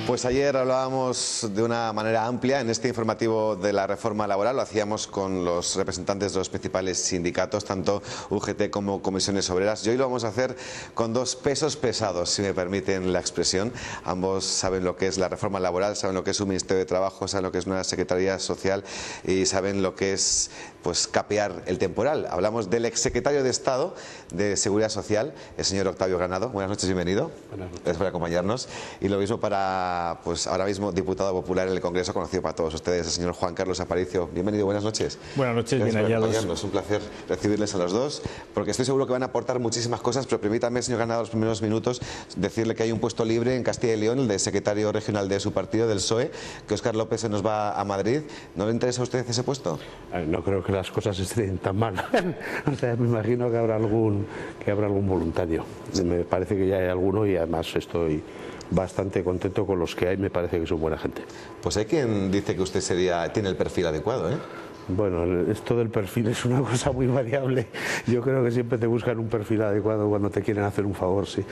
Pues ayer hablábamos de una manera amplia en este informativo de la reforma laboral. Lo hacíamos con los representantes de los principales sindicatos, tanto UGT como Comisiones Obreras. Y hoy lo vamos a hacer con dos pesos pesados, si me permiten la expresión. Ambos saben lo que es la reforma laboral, saben lo que es un Ministerio de Trabajo, saben lo que es una Secretaría Social y saben lo que es capear el temporal. Hablamos del exsecretario de Estado de Seguridad Social, el señor Octavio Granado. Buenas noches, bienvenido. Buenas noches. Gracias por acompañarnos. Y lo mismo para, ahora mismo, diputado popular en el Congreso, conocido para todos ustedes, el señor Juan Carlos Aparicio. Bienvenido, buenas noches. Buenas noches, Gracias bien por hallados. acompañarnos. Un placer recibirles a los dos, porque estoy seguro que van a aportar muchísimas cosas, pero permítame, señor Granado, los primeros minutos, decirle que hay un puesto libre en Castilla y León, el de secretario regional de su partido, del PSOE, que Óscar López se nos va a Madrid. ¿No le interesa a usted ese puesto? No creo que las cosas estén tan mal. O sea, me imagino que habrá algún voluntario. Me parece que ya hay alguno y además estoy bastante contento con los que hay. Me parece que son buena gente. Pues hay quien dice que usted tiene el perfil adecuado, ¿eh? Bueno, esto del perfil es una cosa muy variable. Yo creo que siempre te buscan un perfil adecuado cuando te quieren hacer un favor, sí.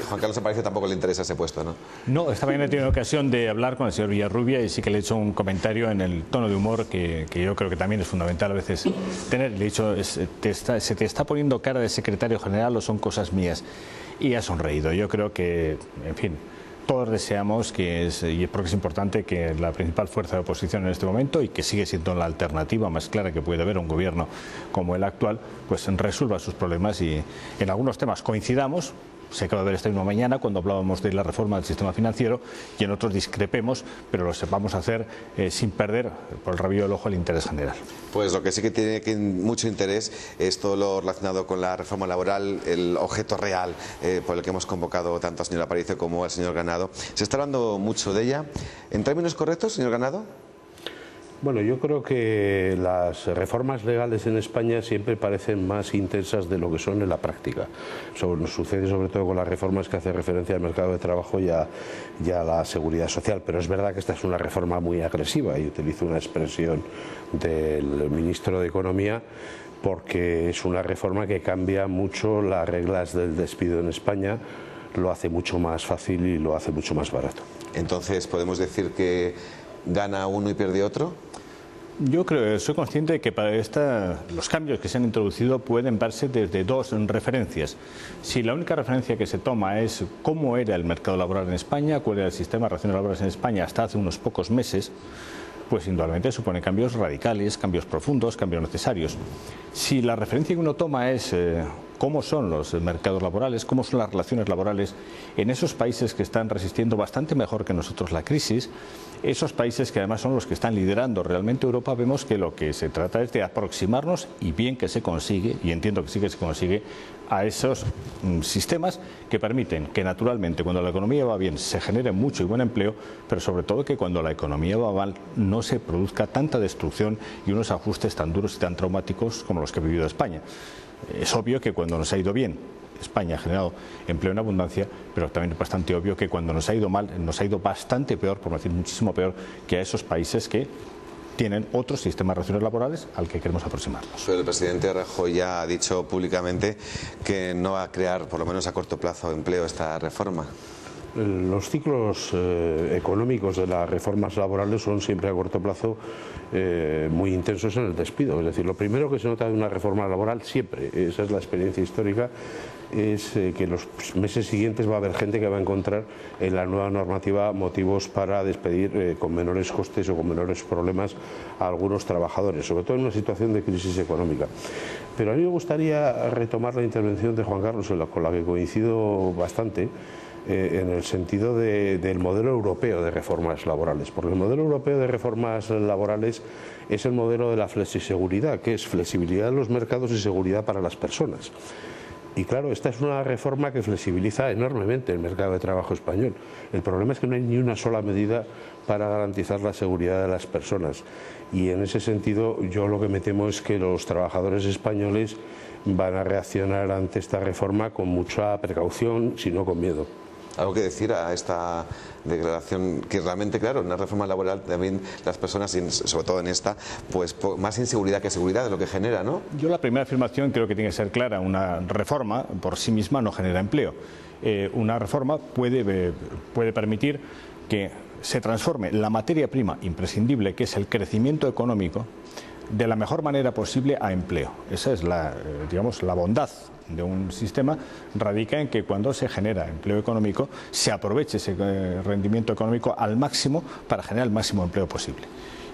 Juan Carlos Aparicio tampoco le interesa ese puesto, ¿no? No, esta mañana he tenido ocasión de hablar con el señor Villarrubia y sí que le he hecho un comentario en el tono de humor que yo creo que también es fundamental a veces tener. Le he dicho, ¿se te está poniendo cara de secretario general o son cosas mías? Y ha sonreído. Yo creo que, en fin, todos deseamos y creo que es importante que la principal fuerza de oposición en este momento, y que sigue siendo la alternativa más clara que puede haber a un gobierno como el actual, pues resuelva sus problemas y en algunos temas coincidamos. Se acaba de ver esta misma mañana cuando hablábamos de la reforma del sistema financiero, y en otros discrepemos, pero lo sepamos hacer sin perder por el rabillo del ojo el interés general. Pues lo que sí que tiene mucho interés es todo lo relacionado con la reforma laboral, el objeto real por el que hemos convocado tanto al señor Aparicio como al señor Granado. Se está hablando mucho de ella. ¿En términos correctos, señor Granado? Bueno, yo creo que las reformas legales en España siempre parecen más intensas de lo que son en la práctica. Nos sucede sobre todo con las reformas que hacen referencia al mercado de trabajo y a la seguridad social, pero es verdad que esta es una reforma muy agresiva, y utilizo una expresión del ministro de Economía, porque es una reforma que cambia mucho las reglas del despido en España, lo hace mucho más fácil y lo hace mucho más barato. Entonces, ¿podemos decir que gana uno y pierde otro? Yo soy consciente de que para los cambios que se han introducido pueden verse desde dos referencias. Si la única referencia que se toma es cómo era el mercado laboral en España, cuál era el sistema de relaciones laborales en España hasta hace unos pocos meses, pues indudablemente supone cambios radicales, cambios profundos, cambios necesarios. Si la referencia que uno toma es cómo son los mercados laborales, cómo son las relaciones laborales en esos países que están resistiendo bastante mejor que nosotros la crisis, esos países que además son los que están liderando realmente Europa, vemos que lo que se trata es de aproximarnos, y bien que se consigue, y entiendo que sí que se consigue, a esos sistemas que permiten que naturalmente cuando la economía va bien se genere mucho y buen empleo, pero sobre todo que cuando la economía va mal no se produzca tanta destrucción y unos ajustes tan duros y tan traumáticos como los que ha vivido España. Es obvio que cuando nos ha ido bien, España ha generado empleo en abundancia, pero también es bastante obvio que cuando nos ha ido mal, nos ha ido bastante peor, por no decir muchísimo peor, que a esos países que tienen otros sistemas de relaciones laborales al que queremos aproximarnos. Pero el presidente Rajoy ya ha dicho públicamente que no va a crear, por lo menos a corto plazo, empleo esta reforma. Los ciclos económicos de las reformas laborales son siempre a corto plazo muy intensos en el despido. Es decir, lo primero que se nota de una reforma laboral siempre, esa es la experiencia histórica, es que en los meses siguientes va a haber gente que va a encontrar en la nueva normativa motivos para despedir con menores costes o con menores problemas a algunos trabajadores, sobre todo en una situación de crisis económica. Pero a mí me gustaría retomar la intervención de Juan Carlos, con la que coincido bastante, en el sentido del modelo europeo de reformas laborales, porque el modelo europeo de reformas laborales es el modelo de la flexiseguridad, que es flexibilidad en los mercados y seguridad para las personas. Y claro, esta es una reforma que flexibiliza enormemente el mercado de trabajo español. El problema es que no hay ni una sola medida para garantizar la seguridad de las personas. Y en ese sentido, yo lo que me temo es que los trabajadores españoles van a reaccionar ante esta reforma con mucha precaución, si no con miedo. ¿Algo que decir a esta declaración? Que realmente, claro, una reforma laboral también las personas, y sobre todo en esta, pues más inseguridad que seguridad es lo que genera, ¿no? Yo la primera afirmación creo que tiene que ser clara. Una reforma por sí misma no genera empleo. Una reforma puede permitir que se transforme la materia prima imprescindible, que es el crecimiento económico, de la mejor manera posible a empleo. Esa es digamos, la bondad de un sistema, radica en que cuando se genera empleo económico se aproveche ese rendimiento económico al máximo para generar el máximo empleo posible.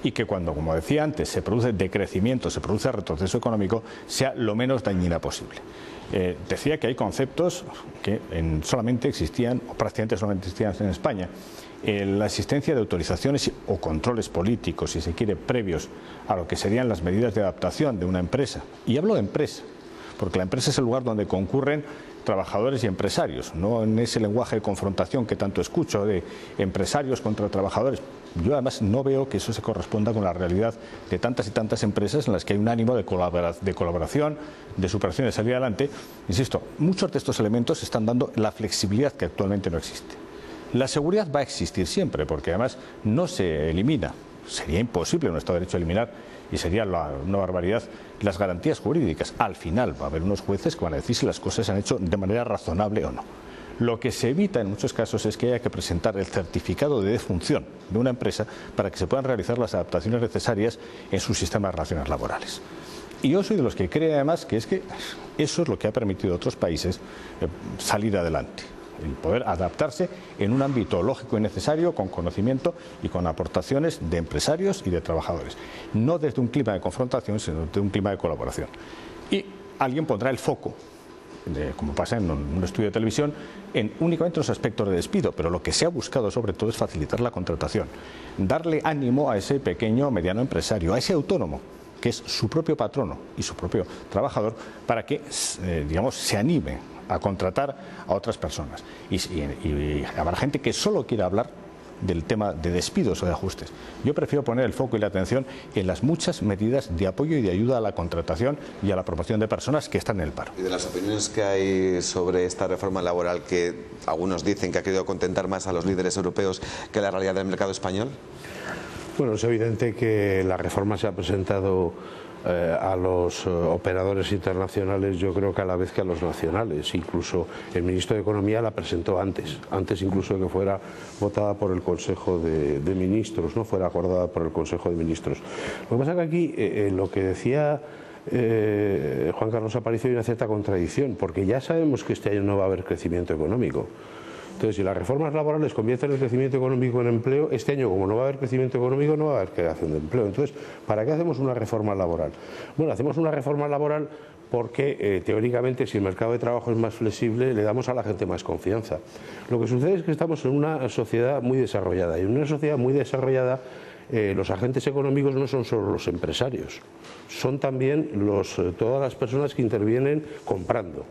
Y que cuando, como decía antes, se produce decrecimiento, se produce retroceso económico, sea lo menos dañina posible. Decía que hay conceptos que solamente existían, o prácticamente solamente existían en España. La existencia de autorizaciones o controles políticos, si se quiere, previos a lo que serían las medidas de adaptación de una empresa. Y hablo de empresa, porque la empresa es el lugar donde concurren trabajadores y empresarios, no en ese lenguaje de confrontación que tanto escucho de empresarios contra trabajadores. Yo además no veo que eso se corresponda con la realidad de tantas y tantas empresas en las que hay un ánimo de colaboración, de superación, de salir adelante. Insisto, muchos de estos elementos están dando la flexibilidad que actualmente no existe. La seguridad va a existir siempre, porque además no se elimina. Sería imposible en un Estado de Derecho eliminar, y sería una barbaridad, las garantías jurídicas. Al final va a haber unos jueces que van a decir si las cosas se han hecho de manera razonable o no. Lo que se evita en muchos casos es que haya que presentar el certificado de defunción de una empresa para que se puedan realizar las adaptaciones necesarias en sus sistemas de relaciones laborales. Y yo soy de los que cree además que eso es lo que ha permitido a otros países salir adelante. El poder adaptarse en un ámbito lógico y necesario, con conocimiento y con aportaciones de empresarios y de trabajadores. No desde un clima de confrontación, sino desde un clima de colaboración. Y alguien pondrá el foco, como pasa en un estudio de televisión, en únicamente los aspectos de despido, pero lo que se ha buscado sobre todo es facilitar la contratación, darle ánimo a ese pequeño o mediano empresario, a ese autónomo, que es su propio patrono y su propio trabajador, para que, digamos, se anime a contratar a otras personas. Y habrá gente que solo quiera hablar del tema de despidos o de ajustes. Yo prefiero poner el foco y la atención en las muchas medidas de apoyo y de ayuda a la contratación y a la promoción de personas que están en el paro. Y de las opiniones que hay sobre esta reforma laboral, que algunos dicen que ha querido contentar más a los líderes europeos que la realidad del mercado español. Bueno, es evidente que la reforma se ha presentado a los operadores internacionales, yo creo que a la vez que a los nacionales. Incluso el ministro de Economía la presentó antes incluso de que fuera votada por el Consejo de Ministros, no fuera acordada por el Consejo de Ministros. Lo que pasa es que aquí lo que decía Juan Carlos Aparicio hay una cierta contradicción, porque ya sabemos que este año no va a haber crecimiento económico. Entonces, si las reformas laborales convierten el crecimiento económico en empleo, este año, como no va a haber crecimiento económico, no va a haber creación de empleo. Entonces, ¿para qué hacemos una reforma laboral? Bueno, hacemos una reforma laboral porque, teóricamente, si el mercado de trabajo es más flexible, le damos a la gente más confianza. Lo que sucede es que estamos en una sociedad muy desarrollada, y en una sociedad muy desarrollada los agentes económicos no son solo los empresarios, son también todas las personas que intervienen comprando.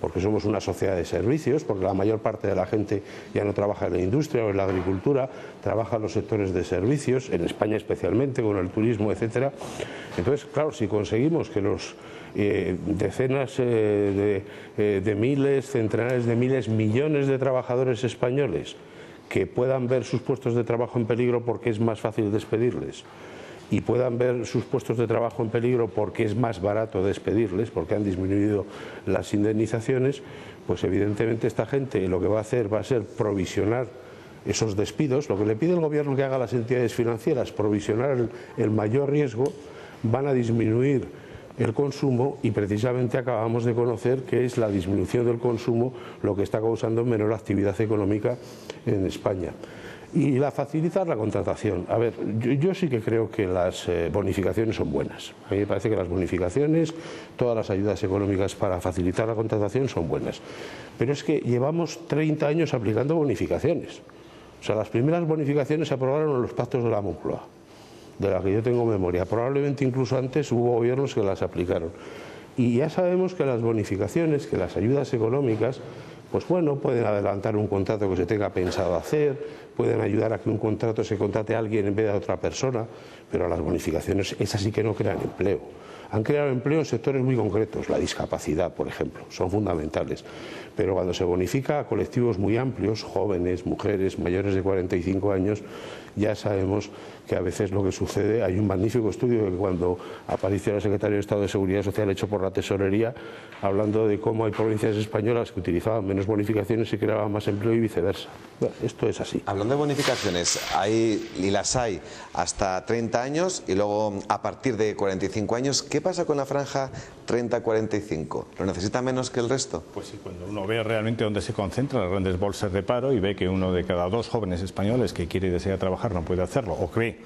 Porque somos una sociedad de servicios, porque la mayor parte de la gente ya no trabaja en la industria o en la agricultura, trabaja en los sectores de servicios, en España especialmente, con el turismo, etcétera. Entonces, claro, si conseguimos que los decenas de miles, centenares de miles, millones de trabajadores españoles que puedan ver sus puestos de trabajo en peligro porque es más fácil despedirles, y puedan ver sus puestos de trabajo en peligro porque es más barato despedirles, porque han disminuido las indemnizaciones, pues evidentemente esta gente lo que va a hacer va a ser provisionar esos despidos. Lo que le pide el gobierno que haga a las entidades financieras, provisionar el mayor riesgo, van a disminuir el consumo, y precisamente acabamos de conocer que es la disminución del consumo lo que está causando menor actividad económica en España. Y facilitar la contratación. A ver, yo sí que creo que las bonificaciones son buenas. A mí me parece que las bonificaciones, todas las ayudas económicas para facilitar la contratación son buenas. Pero es que llevamos 30 años aplicando bonificaciones. O sea, las primeras bonificaciones se aprobaron en los pactos de la Moncloa, de la que yo tengo memoria. Probablemente incluso antes hubo gobiernos que las aplicaron. Y ya sabemos que las bonificaciones, que las ayudas económicas, pues bueno, pueden adelantar un contrato que se tenga pensado hacer, pueden ayudar a que un contrato se contrate a alguien en vez de a otra persona, pero las bonificaciones, esas sí que no crean empleo. Han creado empleo en sectores muy concretos, la discapacidad, por ejemplo, son fundamentales. Pero cuando se bonifica a colectivos muy amplios, jóvenes, mujeres, mayores de 45 años, ya sabemos que a veces lo que sucede, hay un magnífico estudio que cuando apareció el secretario de Estado de Seguridad Social hecho por la Tesorería, hablando de cómo hay provincias españolas que utilizaban menos bonificaciones y creaban más empleo y viceversa. Bueno, esto es así. Hablando de bonificaciones, las hay hasta 30 años y luego a partir de 45 años. ¿Qué pasa con la franja 30-45? ¿Lo necesita menos que el resto? Pues sí, cuando uno ve realmente dónde se concentran las grandes bolsas de paro y ve que uno de cada dos jóvenes españoles que quiere y desea trabajar no puede hacerlo, o que ve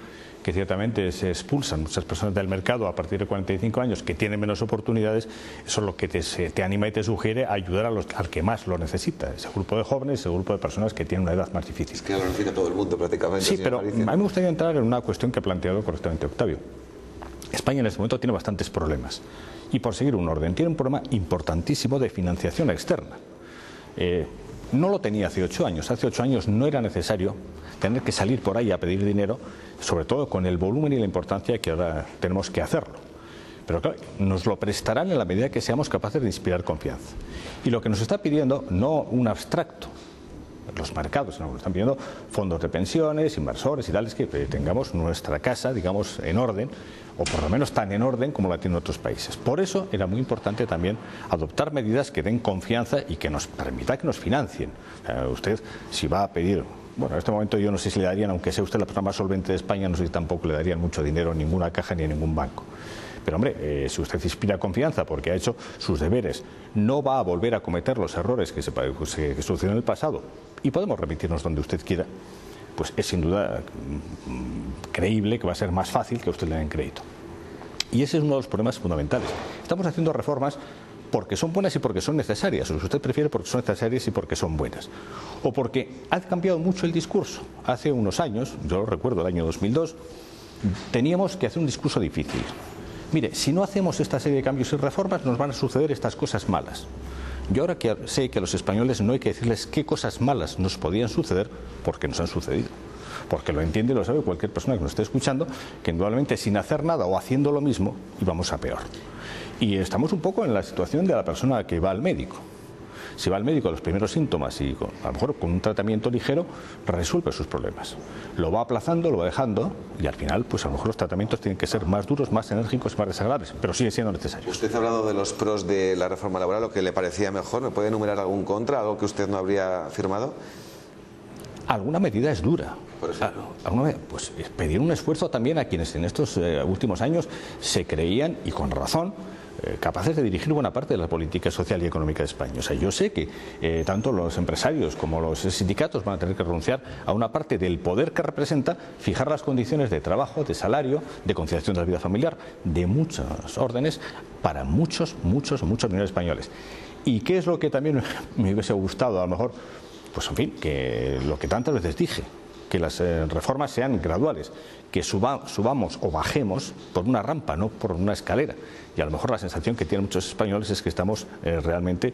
que ciertamente se expulsan muchas personas del mercado a partir de 45 años que tienen menos oportunidades, eso es lo que te anima y te sugiere a ayudar al que más lo necesita, ese grupo de jóvenes, ese grupo de personas que tienen una edad más difícil. Es que lo necesita todo el mundo prácticamente. Sí, pero a mí me gustaría entrar en una cuestión que ha planteado correctamente Octavio. España en este momento tiene bastantes problemas y, por seguir un orden, tiene un problema importantísimo de financiación externa. No lo tenía hace 8 años. Hace 8 años no era necesario tener que salir por ahí a pedir dinero, sobre todo con el volumen y la importancia que ahora tenemos que hacerlo. Pero claro, nos lo prestarán en la medida que seamos capaces de inspirar confianza. Y lo que nos está pidiendo, no un abstracto, los mercados, sino que nos están pidiendo fondos de pensiones, inversores y tales, que tengamos nuestra casa, digamos, en orden, o por lo menos tan en orden como la tienen otros países. Por eso era muy importante también adoptar medidas que den confianza y que nos permita que nos financien. Usted, si va a pedir, bueno, en este momento yo no sé si le darían, aunque sea usted la persona más solvente de España, no sé si tampoco le darían mucho dinero a ninguna caja ni a ningún banco. Pero hombre, si usted inspira confianza porque ha hecho sus deberes, no va a volver a cometer los errores que sucedieron en el pasado y podemos remitirnos donde usted quiera, pues es sin duda creíble que va a ser más fácil que usted le den crédito. Y ese es uno de los problemas fundamentales. Estamos haciendo reformas porque son buenas y porque son necesarias, o si usted prefiere porque son necesarias y porque son buenas, o porque ha cambiado mucho el discurso. Hace unos años, yo recuerdo el año 2002, teníamos que hacer un discurso difícil. Mire, si no hacemos esta serie de cambios y reformas nos van a suceder estas cosas malas. Yo ahora que sé que a los españoles no hay que decirles qué cosas malas nos podían suceder porque nos han sucedido. Porque lo entiende y lo sabe cualquier persona que nos esté escuchando, que indudablemente sin hacer nada o haciendo lo mismo íbamos a peor. Y estamos un poco en la situación de la persona que va al médico. Si va al médico a los primeros síntomas y a lo mejor con un tratamiento ligero resuelve sus problemas. Lo va aplazando, lo va dejando y al final pues a lo mejor los tratamientos tienen que ser más duros, más enérgicos, más desagradables, pero sigue siendo necesario. Usted ha hablado de los pros de la reforma laboral, lo que le parecía mejor. ¿Me puede enumerar algún contra, algo que usted no habría firmado? Alguna medida es dura. Por ejemplo, pues pedir un esfuerzo también a quienes en estos últimos años se creían, y con razón, capaces de dirigir buena parte de la política social y económica de España. O sea, yo sé que tanto los empresarios como los sindicatos van a tener que renunciar a una parte del poder que representa fijar las condiciones de trabajo, de salario, de conciliación de la vida familiar, de muchos órdenes, para muchos millones españoles. ¿Y qué es lo que también me hubiese gustado, a lo mejor? Pues en fin, que lo que tantas veces dije, que las reformas sean graduales, que subamos o bajemos por una rampa, no por una escalera. Y a lo mejor la sensación que tienen muchos españoles es que estamos realmente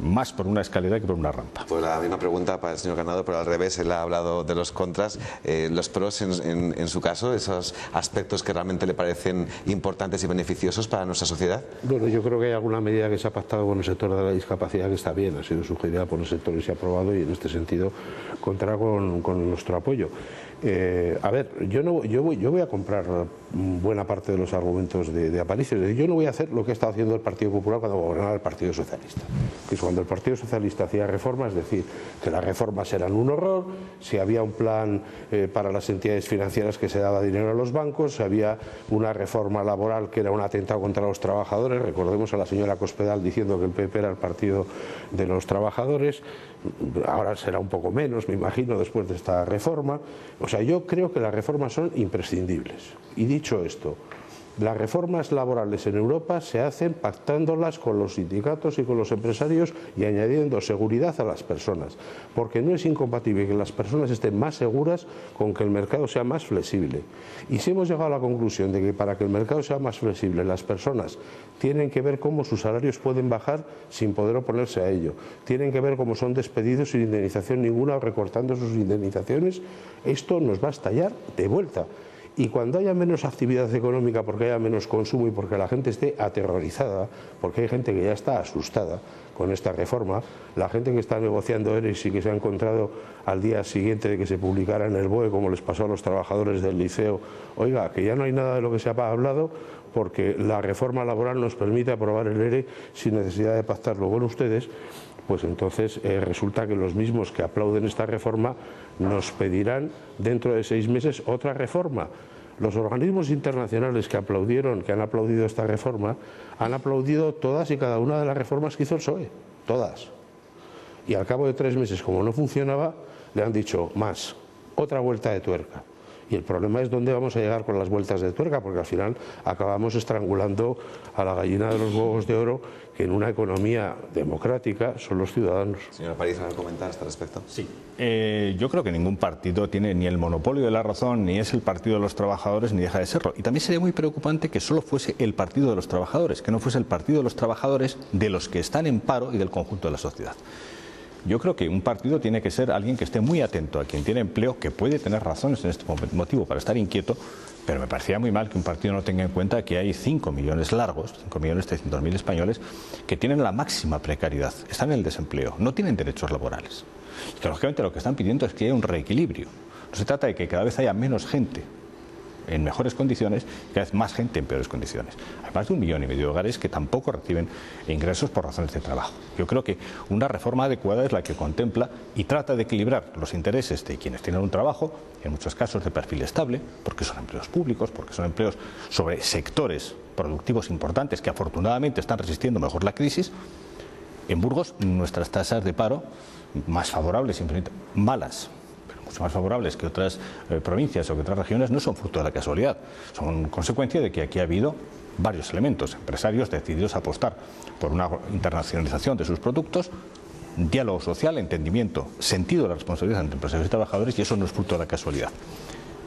más por una escalera que por una rampa. Pues la misma pregunta para el señor Ganado, pero al revés, él ha hablado de los contras, los pros en su caso, esos aspectos que realmente le parecen importantes y beneficiosos para nuestra sociedad. Bueno, yo creo que hay alguna medida que se ha pactado con el sector de la discapacidad que está bien, ha sido sugerida por el sector y se ha aprobado, y en este sentido contará con nuestro apoyo. A ver, yo voy a comprar buena parte de los argumentos de Aparicio. Yo no voy a hacer lo que ha estado haciendo el Partido Popular cuando gobernaba el Partido Socialista, que es cuando el Partido Socialista hacía reformas, es decir, que las reformas eran un horror, si había un plan para las entidades financieras que se daba dinero a los bancos, si había una reforma laboral que era un atentado contra los trabajadores. Recordemos a la señora Cospedal diciendo que el PP era el partido de los trabajadores. Ahora será un poco menos, me imagino, después de esta reforma. O sea, yo creo que las reformas son imprescindibles. Y dicho esto, las reformas laborales en Europa se hacen pactándolas con los sindicatos y con los empresarios y añadiendo seguridad a las personas, porque no es incompatible que las personas estén más seguras con que el mercado sea más flexible. Y si hemos llegado a la conclusión de que para que el mercado sea más flexible las personas tienen que ver cómo sus salarios pueden bajar sin poder oponerse a ello, tienen que ver cómo son despedidos sin indemnización ninguna o recortando sus indemnizaciones, esto nos va a estallar de vuelta. Y cuando haya menos actividad económica, porque haya menos consumo y porque la gente esté aterrorizada, porque hay gente que ya está asustada con esta reforma, la gente que está negociando ERES y que se ha encontrado al día siguiente de que se publicara en el BOE, como les pasó a los trabajadores del liceo, oiga, que ya no hay nada de lo que se ha hablado porque la reforma laboral nos permite aprobar el ERE sin necesidad de pactarlo con ustedes, pues entonces resulta que los mismos que aplauden esta reforma nos pedirán dentro de 6 meses otra reforma. Los organismos internacionales que han aplaudido esta reforma, han aplaudido todas y cada una de las reformas que hizo el PSOE, todas. Y al cabo de 3 meses, como no funcionaba, le han dicho más, otra vuelta de tuerca. Y el problema es dónde vamos a llegar con las vueltas de tuerca, porque al final acabamos estrangulando a la gallina de los huevos de oro, que en una economía democrática son los ciudadanos. Señor París, ¿algo que comentar a este respecto? Sí. Yo creo que ningún partido tiene ni el monopolio de la razón, ni es el partido de los trabajadores, ni deja de serlo. Y también sería muy preocupante que solo fuese el partido de los trabajadores, que no fuese el partido de los trabajadores de los que están en paro y del conjunto de la sociedad. Yo creo que un partido tiene que ser alguien que esté muy atento a quien tiene empleo, que puede tener razones en este motivo para estar inquieto, pero me parecía muy mal que un partido no tenga en cuenta que hay 5 millones largos, 5.300.000 españoles, que tienen la máxima precariedad, están en el desempleo, no tienen derechos laborales. Y que lógicamente lo que están pidiendo es que haya un reequilibrio. No se trata de que cada vez haya menos gente en mejores condiciones y cada vez más gente en peores condiciones. Hay más de 1,5 millones de hogares que tampoco reciben ingresos por razones de trabajo. Yo creo que una reforma adecuada es la que contempla y trata de equilibrar los intereses de quienes tienen un trabajo, en muchos casos de perfil estable, porque son empleos públicos, porque son empleos sobre sectores productivos importantes que afortunadamente están resistiendo mejor la crisis. En Burgos nuestras tasas de paro más favorables, malas, mucho más favorables que otras provincias o que otras regiones, no son fruto de la casualidad, son consecuencia de que aquí ha habido varios elementos, empresarios decididos a apostar por una internacionalización de sus productos, diálogo social, entendimiento, sentido de la responsabilidad entre empresarios y trabajadores, y eso no es fruto de la casualidad.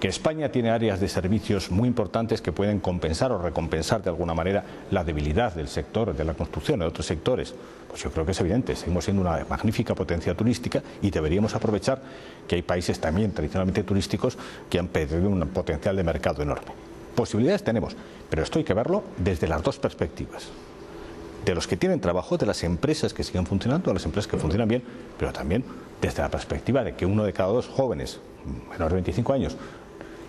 Que España tiene áreas de servicios muy importantes que pueden compensar o recompensar de alguna manera la debilidad del sector de la construcción o de otros sectores, pues yo creo que es evidente. Seguimos siendo una magnífica potencia turística y deberíamos aprovechar que hay países también tradicionalmente turísticos que han perdido un potencial de mercado enorme. Posibilidades tenemos, pero esto hay que verlo desde las dos perspectivas. De los que tienen trabajo, de las empresas que siguen funcionando, de las empresas que funcionan bien, pero también desde la perspectiva de que 1 de cada 2 jóvenes menores de 25 años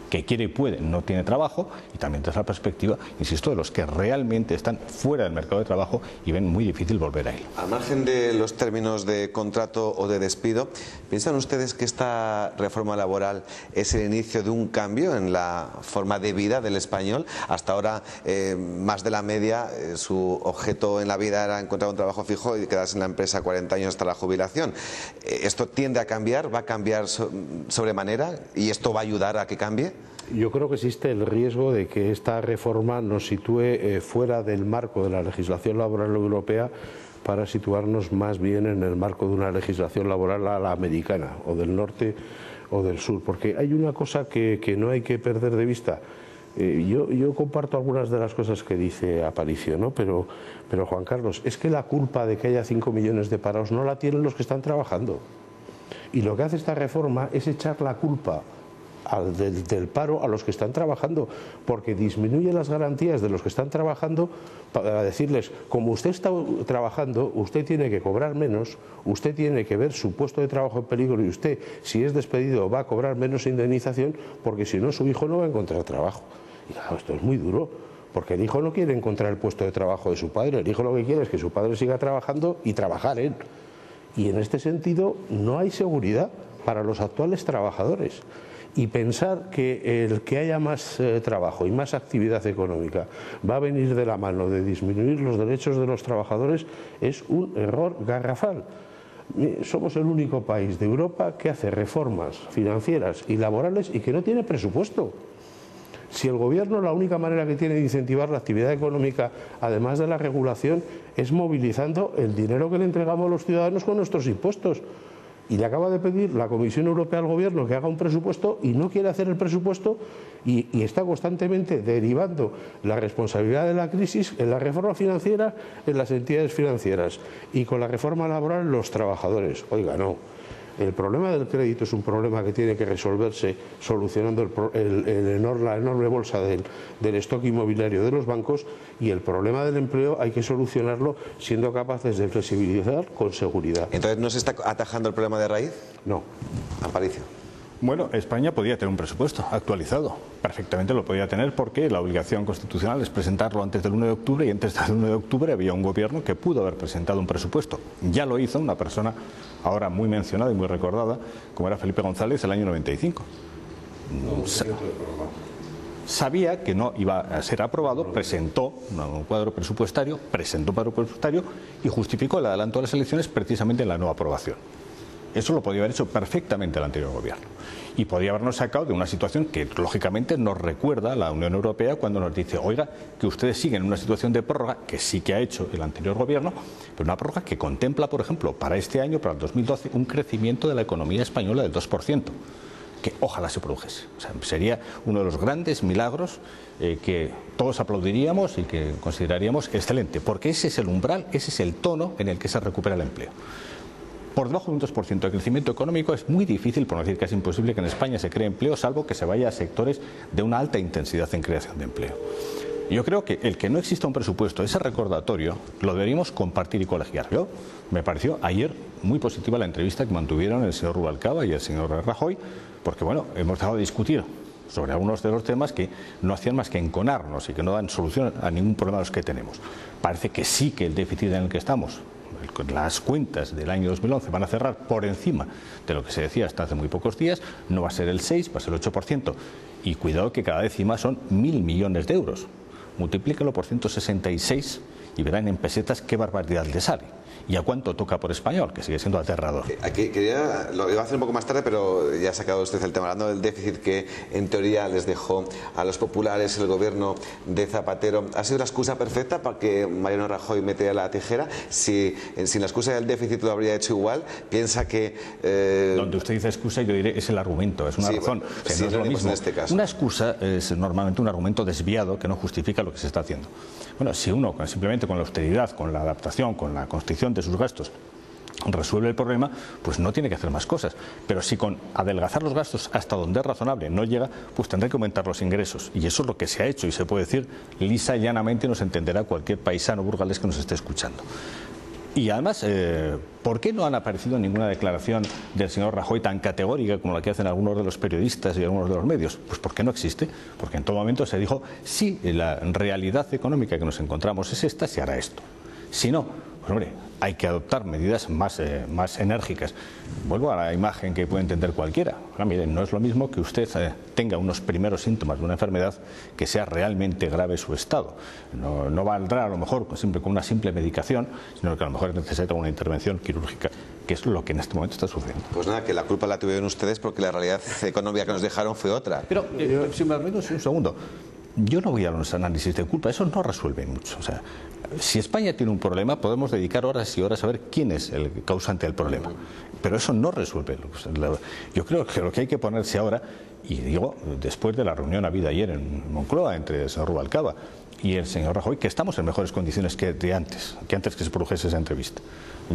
que quiere y puede no tiene trabajo, y también desde la perspectiva, insisto, de los que realmente están fuera del mercado de trabajo y ven muy difícil volver a él. Al margen de los términos de contrato o de despido, ¿piensan ustedes que esta reforma laboral es el inicio de un cambio en la forma de vida del español? Hasta ahora, más de la media, su objeto en la vida era encontrar un trabajo fijo y quedarse en la empresa 40 años hasta la jubilación. ¿Esto tiende a cambiar? ¿Va a cambiar sobremanera? ¿Y esto va a ayudar a que cambie? Yo creo que existe el riesgo de que esta reforma nos sitúe fuera del marco de la legislación laboral europea para situarnos más bien en el marco de una legislación laboral a la americana, o del norte o del sur, porque hay una cosa que no hay que perder de vista. Yo comparto algunas de las cosas que dice Aparicio, ¿no? Pero Juan Carlos, es que la culpa de que haya 5 millones de parados no la tienen los que están trabajando. Y lo que hace esta reforma es echar la culpa del paro a los que están trabajando, porque disminuye las garantías de los que están trabajando para decirles, como usted está trabajando, usted tiene que cobrar menos, usted tiene que ver su puesto de trabajo en peligro, y usted, si es despedido, va a cobrar menos indemnización, porque si no, su hijo no va a encontrar trabajo. Y claro, esto es muy duro, porque el hijo no quiere encontrar el puesto de trabajo de su padre, el hijo lo que quiere es que su padre siga trabajando y trabajar él. Y en este sentido no hay seguridad para los actuales trabajadores. Y pensar que el que haya más trabajo y más actividad económica va a venir de la mano de disminuir los derechos de los trabajadores es un error garrafal. Somos el único país de Europa que hace reformas financieras y laborales y que no tiene presupuesto. Si el gobierno, la única manera que tiene de incentivar la actividad económica, además de la regulación, es movilizando el dinero que le entregamos a los ciudadanos con nuestros impuestos. Y le acaba de pedir la Comisión Europea al Gobierno que haga un presupuesto y no quiere hacer el presupuesto y está constantemente derivando la responsabilidad de la crisis en la reforma financiera en las entidades financieras y con la reforma laboral los trabajadores. Oiga, no. El problema del crédito es un problema que tiene que resolverse solucionando la enorme bolsa del stock inmobiliario de los bancos, y el problema del empleo hay que solucionarlo siendo capaces de flexibilizar con seguridad. Entonces, ¿no se está atajando el problema de raíz? No. Aparicio. Bueno, España podía tener un presupuesto actualizado. Perfectamente lo podía tener, porque la obligación constitucional es presentarlo antes del 1 de octubre y antes del 1 de octubre había un gobierno que pudo haber presentado un presupuesto. Ya lo hizo una persona ahora muy mencionada y muy recordada, como era Felipe González, el año 95. Sabía que no iba a ser aprobado, presentó un cuadro presupuestario, y justificó el adelanto de las elecciones precisamente en la no aprobación. Eso lo podía haber hecho perfectamente el anterior gobierno. Y podía habernos sacado de una situación que, lógicamente, nos recuerda a la Unión Europea cuando nos dice, oiga, que ustedes siguen en una situación de prórroga, que sí que ha hecho el anterior gobierno, pero una prórroga que contempla, por ejemplo, para este año, para el 2012, un crecimiento de la economía española del 2%. Que ojalá se produjese. O sea, sería uno de los grandes milagros que todos aplaudiríamos y que consideraríamos excelente, porque ese es el umbral, ese es el tono en el que se recupera el empleo. Por debajo de un 2% de crecimiento económico es muy difícil, por no decir que es imposible, que en España se cree empleo, salvo que se vaya a sectores de una alta intensidad en creación de empleo. Yo creo que el que no exista un presupuesto, ese recordatorio, lo deberíamos compartir y colegiar. Me pareció ayer muy positiva la entrevista que mantuvieron el señor Rubalcaba y el señor Rajoy, porque bueno, hemos dejado de discutir sobre algunos de los temas que no hacían más que enconarnos y que no dan solución a ningún problema de los que tenemos. Parece que sí que el déficit en el que estamos, las cuentas del año 2011 van a cerrar por encima de lo que se decía hasta hace muy pocos días, no va a ser el 6, va a ser el 8%, y cuidado que cada décima son 1.000 millones de euros. Multiplíquelo por 166 y verán en pesetas qué barbaridad le sale. ¿Y a cuánto toca por español? Que sigue siendo aterrador. Lo iba a hacer un poco más tarde, pero ya ha sacado usted el tema, hablando del déficit que en teoría les dejó a los populares el gobierno de Zapatero. ¿Ha sido la excusa perfecta para que Mariano Rajoy metiera la tijera? Si sin la excusa del déficit lo habría hecho igual, piensa que... Donde usted dice excusa, yo diré es el argumento, es una razón. Bueno, o sea, sí, no es lo mismo. en este caso. Una excusa es normalmente un argumento desviado que no justifica lo que se está haciendo. Bueno, si uno simplemente con la austeridad, con la adaptación, con la constricción de sus gastos resuelve el problema, pues no tiene que hacer más cosas. Pero si con adelgazar los gastos hasta donde es razonable no llega, pues tendrá que aumentar los ingresos. Y eso es lo que se ha hecho y se puede decir lisa y llanamente, nos entenderá cualquier paisano burgalés que nos esté escuchando. Y además, ¿por qué no han aparecido ninguna declaración del señor Rajoy tan categórica como la que hacen algunos de los periodistas y algunos de los medios? Pues porque no existe, porque en todo momento se dijo, si la realidad económica que nos encontramos es esta, se hará esto. Si no, pues hombre, hay que adoptar medidas más enérgicas. Vuelvo a la imagen que puede entender cualquiera. Ahora, miren, no es lo mismo que usted tenga unos primeros síntomas de una enfermedad que sea realmente grave su estado. No valdrá a lo mejor con una simple medicación, sino que a lo mejor es necesaria una intervención quirúrgica, que es lo que en este momento está sucediendo. Pues nada, que la culpa la tuvieron ustedes porque la realidad económica que nos dejaron fue otra. Pero, si me permites un segundo, yo no voy a los análisis de culpa, eso no resuelve mucho. O sea, si España tiene un problema, podemos dedicar horas y horas a ver quién es el causante del problema. Pero eso no resuelve. Yo creo que lo que hay que ponerse ahora, y digo, después de la reunión habida ayer en Moncloa entre el señor Rubalcaba y el señor Rajoy, que estamos en mejores condiciones que antes que se produjese esa entrevista.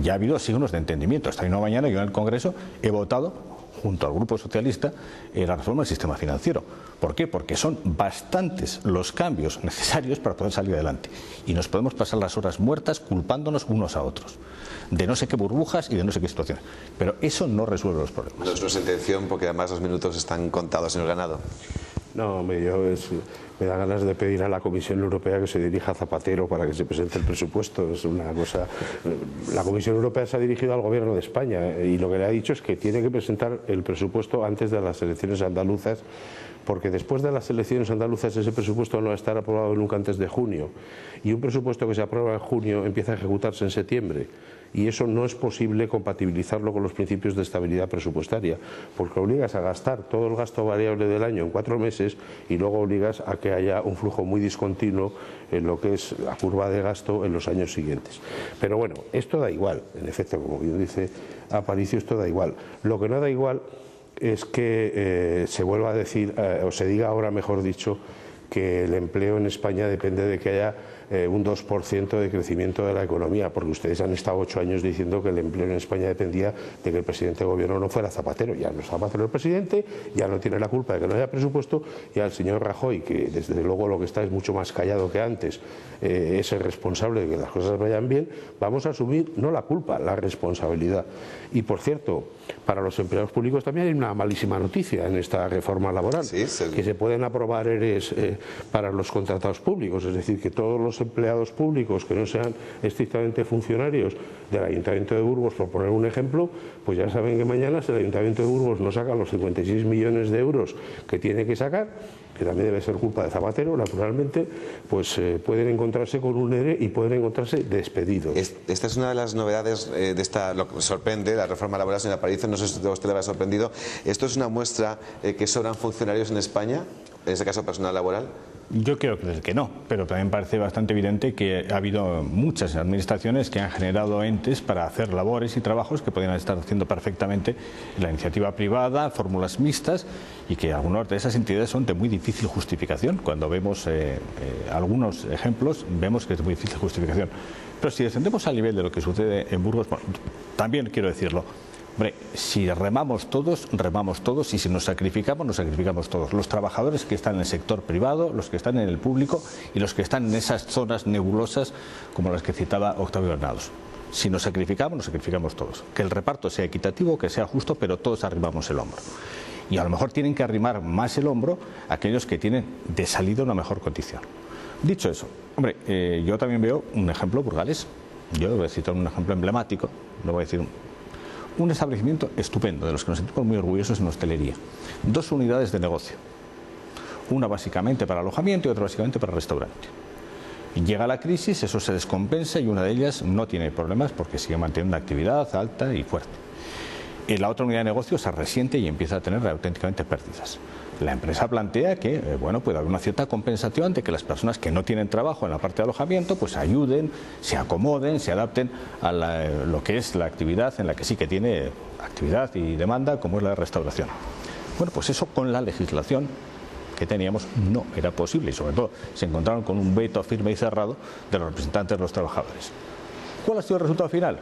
Ya ha habido signos de entendimiento. Esta misma mañana yo en el Congreso he votado junto al Grupo Socialista la reforma del sistema financiero. ¿Por qué? Porque son bastantes los cambios necesarios para poder salir adelante. Y nos podemos pasar las horas muertas culpándonos unos a otros de no sé qué burbujas y de no sé qué situaciones. Pero eso no resuelve los problemas. No es nuestra intención, porque además los minutos están contados, señor Ganado. No, me da ganas de pedir a la Comisión Europea que se dirija a Zapatero para que se presente el presupuesto. Es una cosa. La Comisión Europea se ha dirigido al Gobierno de España y lo que le ha dicho es que tiene que presentar el presupuesto antes de las elecciones andaluzas, porque después de las elecciones andaluzas ese presupuesto no va a estar aprobado nunca antes de junio. Y un presupuesto que se aprueba en junio empieza a ejecutarse en septiembre. Y eso no es posible compatibilizarlo con los principios de estabilidad presupuestaria, porque obligas a gastar todo el gasto variable del año en 4 meses y luego obligas a que haya un flujo muy discontinuo en lo que es la curva de gasto en los años siguientes. Pero bueno, esto da igual, en efecto, como bien dice Aparicio, esto da igual. Lo que no da igual es que se vuelva a decir, o se diga ahora, mejor dicho, que el empleo en España depende de que haya un 2% de crecimiento de la economía, porque ustedes han estado 8 años diciendo que el empleo en España dependía de que el presidente de gobierno no fuera Zapatero. Ya no es Zapatero el presidente, ya no tiene la culpa de que no haya presupuesto, y al señor Rajoy, que desde luego lo que está es mucho más callado que antes, es el responsable de que las cosas vayan bien. Vamos a asumir no la culpa, la responsabilidad. Y por cierto, para los empleados públicos también hay una malísima noticia en esta reforma laboral, que se pueden aprobar ERES para los contratados públicos, es decir, que todos los empleados públicos que no sean estrictamente funcionarios del Ayuntamiento de Burgos, por poner un ejemplo, pues ya saben que mañana, si el Ayuntamiento de Burgos no saca los 56 millones de euros que tiene que sacar, que también debe ser culpa de Zapatero, naturalmente, pues pueden encontrarse con un ERE y pueden encontrarse despedidos. Esta es una de las novedades de esta, lo que sorprende, la reforma laboral, señora Aparicio, no sé si a usted le habrá sorprendido. ¿Esto es una muestra que sobran funcionarios en España, en este caso personal laboral? Yo creo que no, pero también parece bastante evidente que ha habido muchas administraciones que han generado entes para hacer labores y trabajos que podrían estar haciendo perfectamente la iniciativa privada, fórmulas mixtas, y que algunas de esas entidades son de muy difícil justificación. Cuando vemos algunos ejemplos, vemos que es muy difícil justificación. Pero si descendemos al nivel de lo que sucede en Burgos, bueno, también quiero decirlo. Hombre, si remamos todos, y si nos sacrificamos todos. Los trabajadores que están en el sector privado, los que están en el público y los que están en esas zonas nebulosas como las que citaba Octavio Granados. Si nos sacrificamos todos. Que el reparto sea equitativo, que sea justo, pero todos arrimamos el hombro. Y a lo mejor tienen que arrimar más el hombro aquellos que tienen de salida una mejor condición. Dicho eso, hombre, yo también veo un ejemplo burgalés. Yo voy a citar un ejemplo emblemático, no voy a decir un establecimiento estupendo, de los que nos sentimos muy orgullosos en hostelería. 2 unidades de negocio. Una básicamente para alojamiento y otra básicamente para restaurante. Llega la crisis, eso se descompensa y una de ellas no tiene problemas porque sigue manteniendo una actividad alta y fuerte. La otra unidad de negocio se resiente y empieza a tener auténticamente pérdidas. La empresa plantea que bueno, puede haber una cierta compensación de que las personas que no tienen trabajo en la parte de alojamiento pues ayuden, se acomoden, se adapten a lo que es la actividad en la que sí que tiene actividad y demanda, como es la de restauración. Bueno, pues eso con la legislación que teníamos no era posible y sobre todo se encontraron con un veto firme y cerrado de los representantes de los trabajadores. ¿Cuál ha sido el resultado final?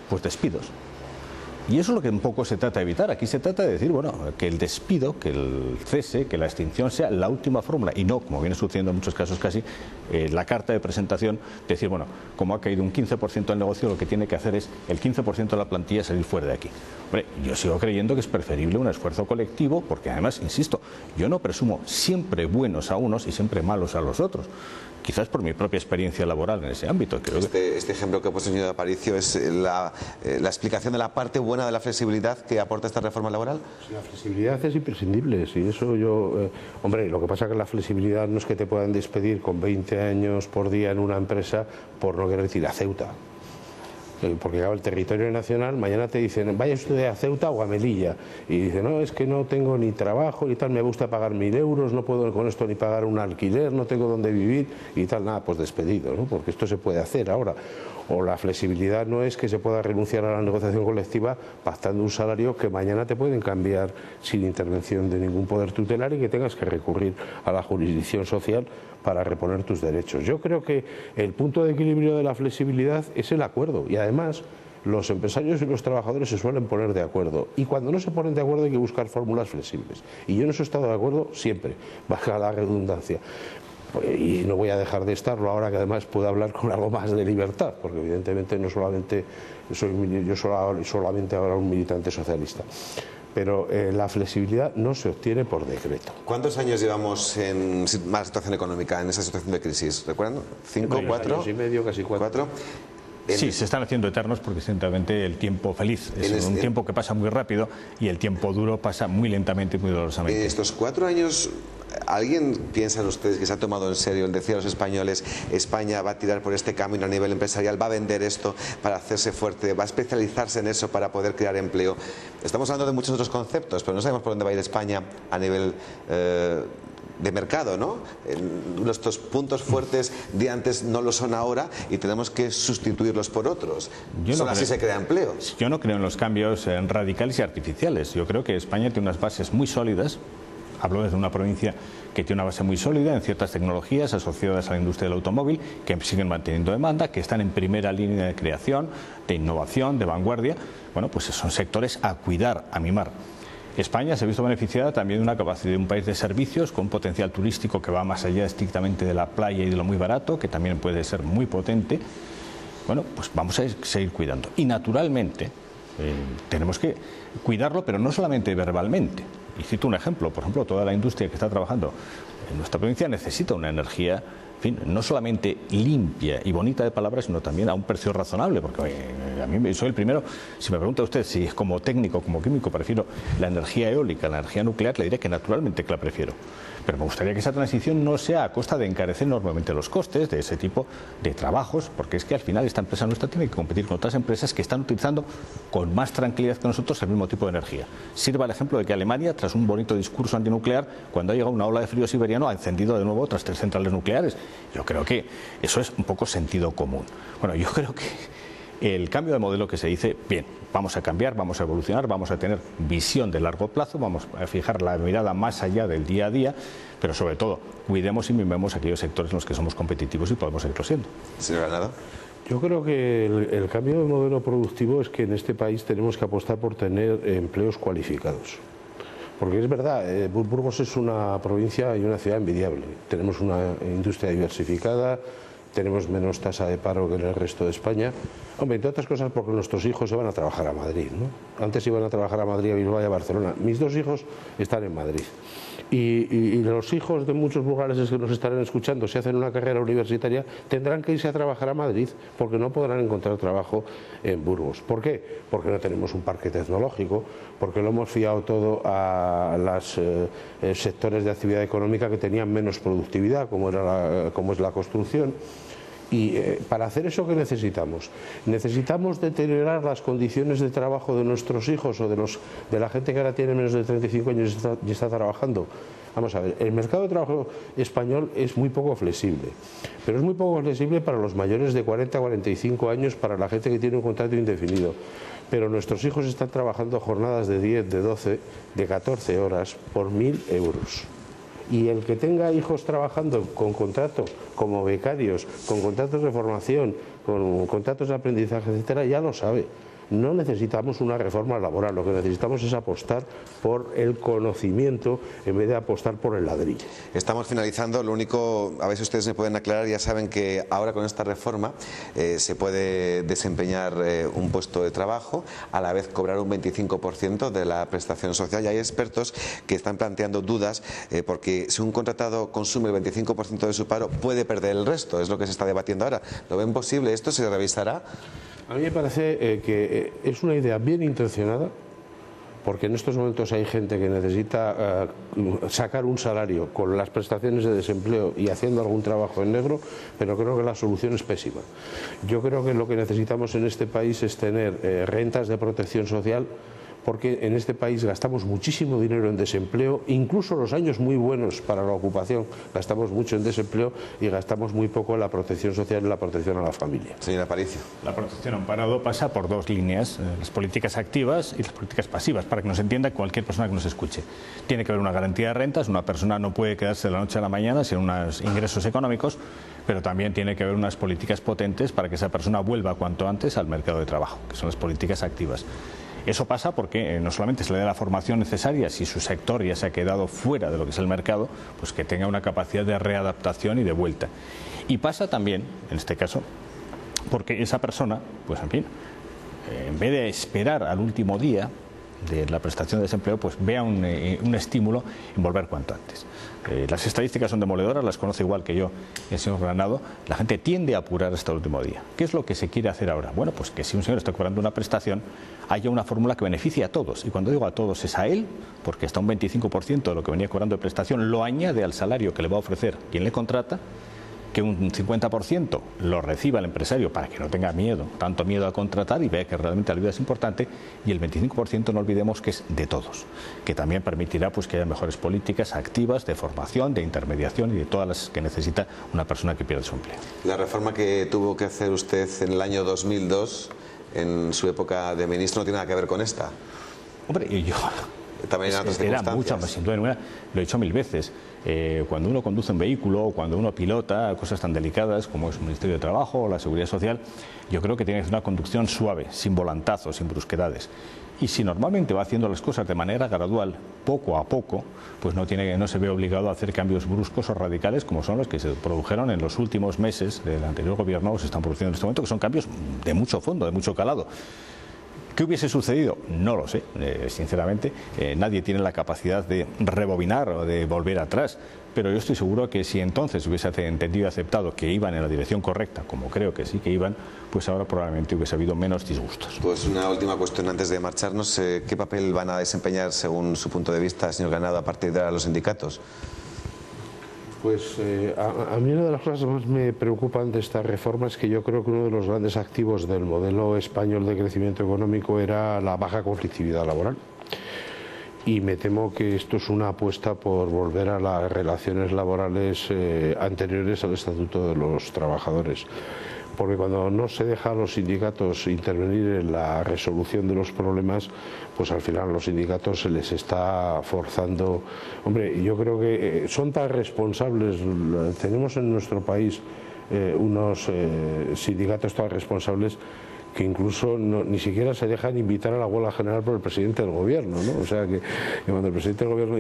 Pues despidos. Y eso es lo que un poco se trata de evitar. Aquí se trata de decir, bueno, que el despido, que el cese, que la extinción sea la última fórmula y no, como viene sucediendo en muchos casos casi, la carta de presentación, decir, bueno, como ha caído un 15% del negocio, lo que tiene que hacer es el 15% de la plantilla salir fuera de aquí. Hombre, yo sigo creyendo que es preferible un esfuerzo colectivo, porque además, insisto, yo no presumo siempre buenos a unos y siempre malos a los otros. Quizás por mi propia experiencia laboral en ese ámbito. Creo este ejemplo que ha puesto el señor Aparicio es la explicación de la parte buena de la flexibilidad que aporta esta reforma laboral. La flexibilidad es imprescindible, sí, eso yo... hombre, lo que pasa es que la flexibilidad no es que te puedan despedir con 20 años por día en una empresa por no querer ir a Ceuta. Porque claro, el territorio nacional, mañana te dicen, vaya usted a Ceuta o a Melilla, y dice, no, es que no tengo ni trabajo y tal, me gusta pagar 1000 euros, no puedo con esto ni pagar un alquiler, no tengo dónde vivir y tal, nada, pues despedido, ¿no? Porque esto se puede hacer ahora. O la flexibilidad no es que se pueda renunciar a la negociación colectiva pactando un salario que mañana te pueden cambiar sin intervención de ningún poder tutelar y que tengas que recurrir a la jurisdicción social para reponer tus derechos. Yo creo que el punto de equilibrio de la flexibilidad es el acuerdo y además los empresarios y los trabajadores se suelen poner de acuerdo y cuando no se ponen de acuerdo hay que buscar fórmulas flexibles y yo en eso he estado de acuerdo siempre, baja la redundancia. Y no voy a dejar de estarlo ahora que además puedo hablar con algo más de libertad, porque evidentemente no solamente yo solamente ahora un militante socialista. Pero la flexibilidad no se obtiene por decreto. ¿Cuántos años llevamos en mala situación económica, en esa situación de crisis? ¿Recuerdan? ¿5, 4? 2 años y medio, casi 4. Sí, se están haciendo eternos porque simplemente el tiempo feliz es un tiempo que pasa muy rápido y el tiempo duro pasa muy lentamente y muy dolorosamente. En estos 4 años, ¿alguien piensan ustedes que se ha tomado en serio el decir a los españoles, España va a tirar por este camino a nivel empresarial, va a vender esto para hacerse fuerte, va a especializarse en eso para poder crear empleo? Estamos hablando de muchos otros conceptos, pero no sabemos por dónde va a ir España a nivel de mercado, ¿no? Nuestros puntos fuertes de antes no lo son ahora y tenemos que sustituirlos por otros. Solo así se crea empleo. Yo no creo en los cambios radicales y artificiales. Yo creo que España tiene unas bases muy sólidas Hablo desde una provincia que tiene una base muy sólida en ciertas tecnologías asociadas a la industria del automóvil, que siguen manteniendo demanda, que están en primera línea de creación, de innovación, de vanguardia. Bueno, pues son sectores a cuidar, a mimar. España se ha visto beneficiada también de una capacidad de un país de servicios con un potencial turístico que va más allá estrictamente de la playa y de lo muy barato, que también puede ser muy potente. Bueno, pues vamos a seguir cuidando. Y naturalmente tenemos que cuidarlo, pero no solamente verbalmente. Y cito un ejemplo, por ejemplo, toda la industria que está trabajando en nuestra provincia necesita una energía, en fin, no solamente limpia y bonita de palabras, sino también a un precio razonable, porque a mí soy el primero, si me pregunta usted si como técnico, como químico, prefiero la energía eólica, la energía nuclear, le diré que naturalmente que la prefiero. Pero me gustaría que esa transición no sea a costa de encarecer enormemente los costes de ese tipo de trabajos, porque es que al final esta empresa nuestra tiene que competir con otras empresas que están utilizando con más tranquilidad que nosotros el mismo tipo de energía. Sirva el ejemplo de que Alemania, tras un bonito discurso antinuclear, cuando ha llegado una ola de frío siberiano, ha encendido de nuevo otras 3 centrales nucleares. Yo creo que eso es un poco sentido común. Bueno, yo creo que el cambio de modelo que se dice, bien, vamos a cambiar, vamos a evolucionar, vamos a tener visión de largo plazo, vamos a fijar la mirada más allá del día a día, pero sobre todo, cuidemos y mimemos aquellos sectores en los que somos competitivos y podemos seguirlo siendo. Señor Granado. Yo creo que el cambio de modelo productivo es que en este país tenemos que apostar por tener empleos cualificados. Porque es verdad, Burgos es una provincia y una ciudad envidiable. Tenemos una industria diversificada, tenemos menos tasa de paro que en el resto de España. Hombre, entre otras cosas porque nuestros hijos se van a trabajar a Madrid, ¿no? Antes iban a trabajar a Madrid, a Bilbao y a Barcelona. Mis 2 hijos están en Madrid. Y los hijos de muchos burgaleses que nos estarán escuchando, si hacen una carrera universitaria, tendrán que irse a trabajar a Madrid porque no podrán encontrar trabajo en Burgos. ¿Por qué? Porque no tenemos un parque tecnológico, porque lo hemos fiado todo a los sectores de actividad económica que tenían menos productividad, como es la construcción. Y para hacer eso, ¿qué necesitamos? Necesitamos deteriorar las condiciones de trabajo de nuestros hijos o de la gente que ahora tiene menos de 35 años y está trabajando. Vamos a ver, el mercado de trabajo español es muy poco flexible, pero es muy poco flexible para los mayores de 40 a 45 años, para la gente que tiene un contrato indefinido. Pero nuestros hijos están trabajando jornadas de 10, de 12, de 14 horas por 1.000 euros. Y el que tenga hijos trabajando con contrato, como becarios, con contratos de formación, con contratos de aprendizaje, etcétera, ya lo sabe. No necesitamos una reforma laboral, lo que necesitamos es apostar por el conocimiento en vez de apostar por el ladrillo. Estamos finalizando, lo único, a ver si ustedes me pueden aclarar, ya saben que ahora con esta reforma se puede desempeñar un puesto de trabajo, a la vez cobrar un 25% de la prestación social, y hay expertos que están planteando dudas porque si un contratado consume el 25% de su paro puede perder el resto, es lo que se está debatiendo ahora. ¿Lo ven posible? ¿Esto se revisará? A mí me parece que es una idea bien intencionada, porque en estos momentos hay gente que necesita sacar un salario con las prestaciones de desempleo y haciendo algún trabajo en negro, pero creo que la solución es pésima. Yo creo que lo que necesitamos en este país es tener rentas de protección social, porque en este país gastamos muchísimo dinero en desempleo, incluso los años muy buenos para la ocupación gastamos mucho en desempleo y gastamos muy poco en la protección social y la protección a la familia. Señora Aparicio. La protección a un parado pasa por 2 líneas, las políticas activas y las políticas pasivas, para que nos entienda cualquier persona que nos escuche. Tiene que haber una garantía de rentas, una persona no puede quedarse de la noche a la mañana sin unos ingresos económicos, pero también tiene que haber unas políticas potentes para que esa persona vuelva cuanto antes al mercado de trabajo, que son las políticas activas. Eso pasa porque no solamente se le da la formación necesaria si su sector ya se ha quedado fuera de lo que es el mercado, pues que tenga una capacidad de readaptación y de vuelta. Y pasa también, en este caso, porque esa persona, pues en fin, en vez de esperar al último día de la prestación de desempleo, pues vea un estímulo en volver cuanto antes. Las estadísticas son demoledoras, las conoce igual que yo el señor Granado. La gente tiende a apurar hasta el último día. ¿Qué es lo que se quiere hacer ahora? Bueno, pues que si un señor está cobrando una prestación, haya una fórmula que beneficie a todos. Y cuando digo a todos es a él, porque hasta un 25% de lo que venía cobrando de prestación lo añade al salario que le va a ofrecer quien le contrata, que un 50% lo reciba el empresario para que no tenga miedo, tanto miedo a contratar y vea que realmente la vida es importante, y el 25% no olvidemos que es de todos, que también permitirá pues que haya mejores políticas activas de formación, de intermediación y de todas las que necesita una persona que pierde su empleo. La reforma que tuvo que hacer usted en el año 2002, en su época de ministro, no tiene nada que ver con esta. Hombre, También en otras era circunstancias. mucho, sin duda ninguna, lo he dicho 1000 veces. Cuando uno conduce un vehículo o cuando uno pilota cosas tan delicadas como es el Ministerio de Trabajo o la Seguridad Social, yo creo que tiene que ser una conducción suave, sin volantazos, sin brusquedades. Y si normalmente va haciendo las cosas de manera gradual, poco a poco, pues no se ve obligado a hacer cambios bruscos o radicales como son los que se produjeron en los últimos meses del anterior gobierno o se están produciendo en este momento, que son cambios de mucho fondo, de mucho calado. ¿Qué hubiese sucedido? No lo sé, sinceramente. Nadie tiene la capacidad de rebobinar o de volver atrás, pero yo estoy seguro que si entonces hubiese entendido y aceptado que iban en la dirección correcta, como creo que sí que iban, pues ahora probablemente hubiese habido menos disgustos. Pues una última cuestión antes de marcharnos. ¿Qué papel van a desempeñar, según su punto de vista, señor Ganado, a partir de ahora los sindicatos? Pues a mí una de las cosas que más me preocupan de esta reforma es que yo creo que uno de los grandes activos del modelo español de crecimiento económico era la baja conflictividad laboral. Y me temo que esto es una apuesta por volver a las relaciones laborales anteriores al Estatuto de los Trabajadores. Porque cuando no se deja a los sindicatos intervenir en la resolución de los problemas, pues al final a los sindicatos se les está forzando. Hombre, yo creo que son tan responsables, tenemos en nuestro país unos sindicatos tan responsables que incluso ni siquiera se dejan invitar a la huelga general por el presidente del gobierno, ¿no? O sea que cuando el presidente del gobierno